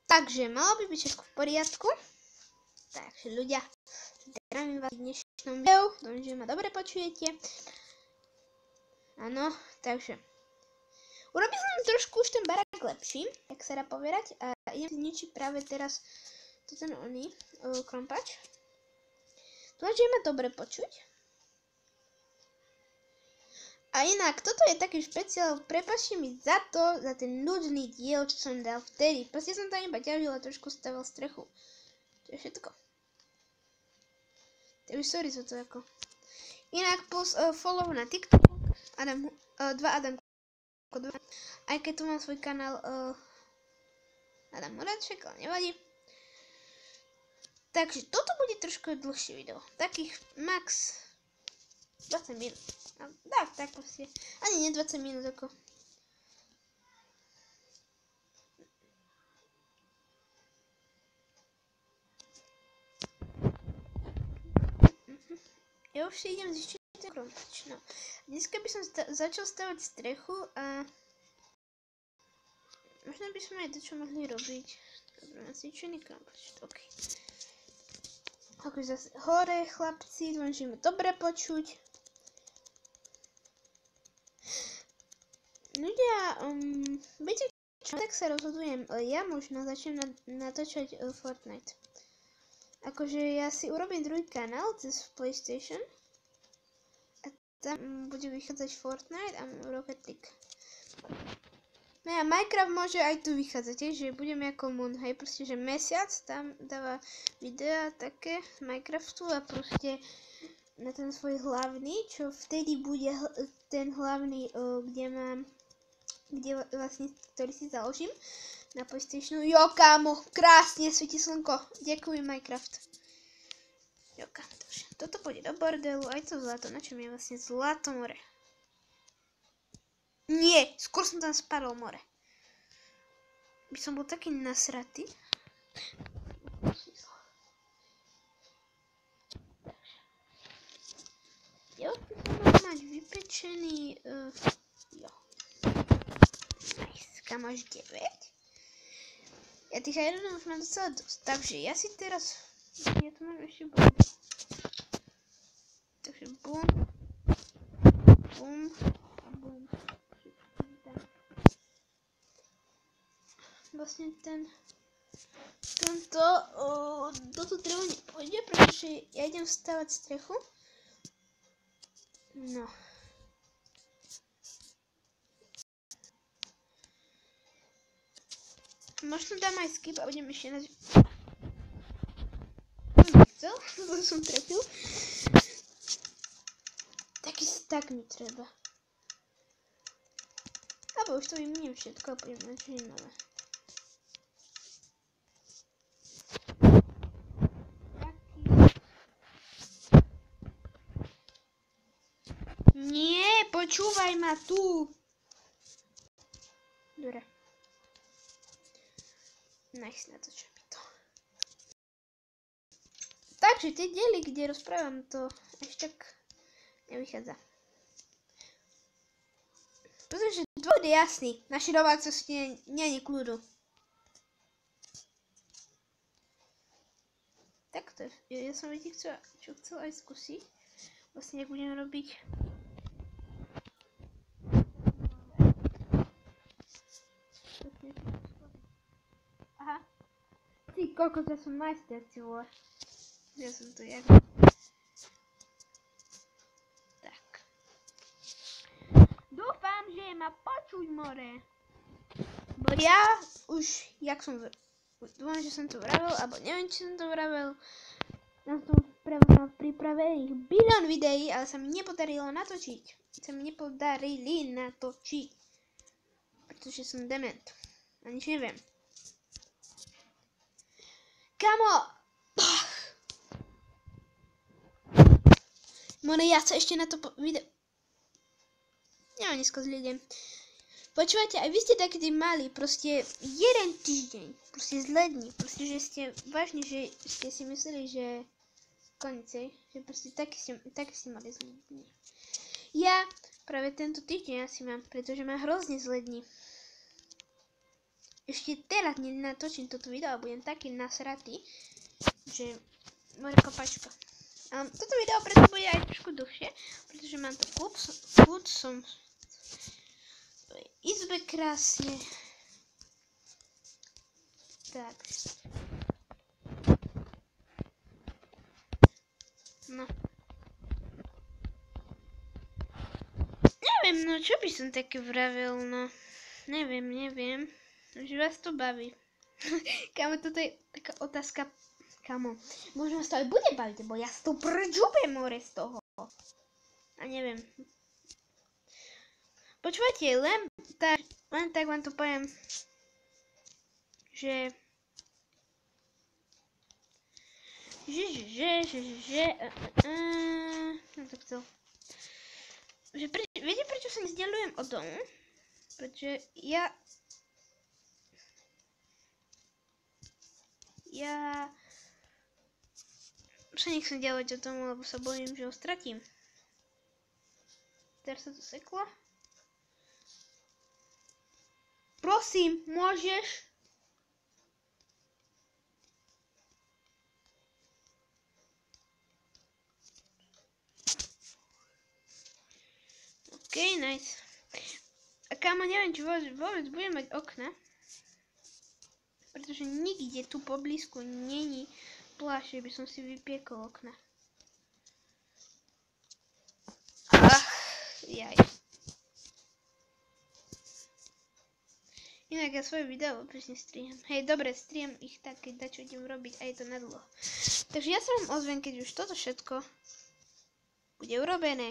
Takže malo by byť všetko v poriadku. Takže ľudia, zdravím vás v dnešnom videu, dúfam, že ma dobre počujete. Áno, takže urobil som trošku už ten barák lepší, jak sa dá povedať, a idem zničiť práve teraz ten krompač. Dúfam, že ma dobre počuť. A inak, toto je taký špeciál, prepáčte mi za ten nudný diel, čo som dal vtedy. Proste som tam iba ťažil a trošku staval strechu. To je všetko. Takže sorry za to ako. Inak plus follow na TikTok, Adam, 2 Adam, aj keď tu mám svoj kanál Adam Moraček, ale nevadí. Takže toto bude trošku dlhšie video, takých max 20 minút. Tak proste, ani nie 20 minút ako. Ja už si idem zistiť ten krompač. No. Dneska by som začal stavať strechu a možno by sme aj to, čo mohli robiť. Dobre, nasviečený krompač, ok. Ako zase hore, chlapci, dúfam, že ma dobre počuť. Ľudia, viete čo, tak sa rozhodujem, ja možno začnem natáčať Fortnite. Akože ja si urobím druhý kanál cez PlayStation a tam bude vychádzať Fortnite a Rocket League. No a Minecraft môže aj tu vychádzať, že budeme ako Moon, hej, proste, že mesiac tam dáva videa také z Minecraftu a proste na ten svoj hlavný, čo vtedy bude ten hlavný, kde vlastne, ktorý si založím na PlayStationu. Jo, kámo, krásne svieti slnko. Ďakujem, Minecraft. Jo, kámo, takže toto pôjde do bordelu, aj to zlato, na čom je vlastne zlato more. Nie, skôr som tam spadol more. By som bol taký nasratý. Jo, by som mal mať vypečený, jo. Nice, kam až 9. Ja tých ironov už mám docela dosť, takže ja si teraz, ja tu mám ešte bum. Takže bum, bum a bum. Vlastne toto drevo nepôjde, pretože ja idem stavať strechu. No. Možno dám aj skip a budem ešte nazvať. Nechcel, to som trefil. Taký stack mi treba. Alebo už to vymeniem všetko a budem na niečo nové. Nie, počúvaj ma tu. Dobre. Nice, natočím mi to. Takže tie diely, kde rozprávam, to ešte tak nevychádza. Pretože dôvod je jasný. Naši domácnosti nie je kľudu. Takto. Ja som videl, čo chcel aj skúsiť. Vlastne, jak budem robiť. Aha. Ty kokos, ja som majster, ty vole. Ja som tu jak. Tak. Dúfam, že ma počuť, more. Bo ja už, jak som, dúfam, že som to vravel, alebo neviem, či som to vravel. Mám to pripravených bilión videí, ale sa mi nepodarilo natočiť. Pretože som dement. A nič neviem. Kamo! More, ja sa ešte na to video... Ja dneska zľudem. Počúvate, aj vy ste takí mali, proste jeden týždeň, proste z lední, proste, že ste, vážne, že ste si mysleli, že koniec, že proste taký ste mali z lední. Ja práve tento týždeň asi mám, pretože ma hrozne zlední. ešte teraz nenatočím toto video a budem taký nasratý, že moje kopačka. Toto video preto bude aj trošku dlhšie, pretože mám to kľud som v izbe krásne. Tak. No. Neviem, no čo by som také vravel, no. Neviem. Že vás to baví. Kámo, toto je taká otázka. Kámo, možno sa to aj bude baviť, lebo ja si to prečúpem more z toho. A neviem. Počúvajte, len tak vám to poviem, že takto. Viete, prečo sa nezdeľujem od domu? Pretože ja sa nechcem ďalovať o tomu, lebo sa bojím, že ho stratím. Teraz sa to seklo. Prosím, môžeš? OK, nice. A kámo, neviem, či vôbec budem mať okna. Pretože nikde tu poblízku není pláž, že by som si vypiekol okna. Jaj. Inak ja svoje video vôbec nestriham. Hej, dobre, striham ich tak, keď dačo idem robiť a je to na dlho. Takže ja sa vám ozvem, keď už toto všetko bude urobené.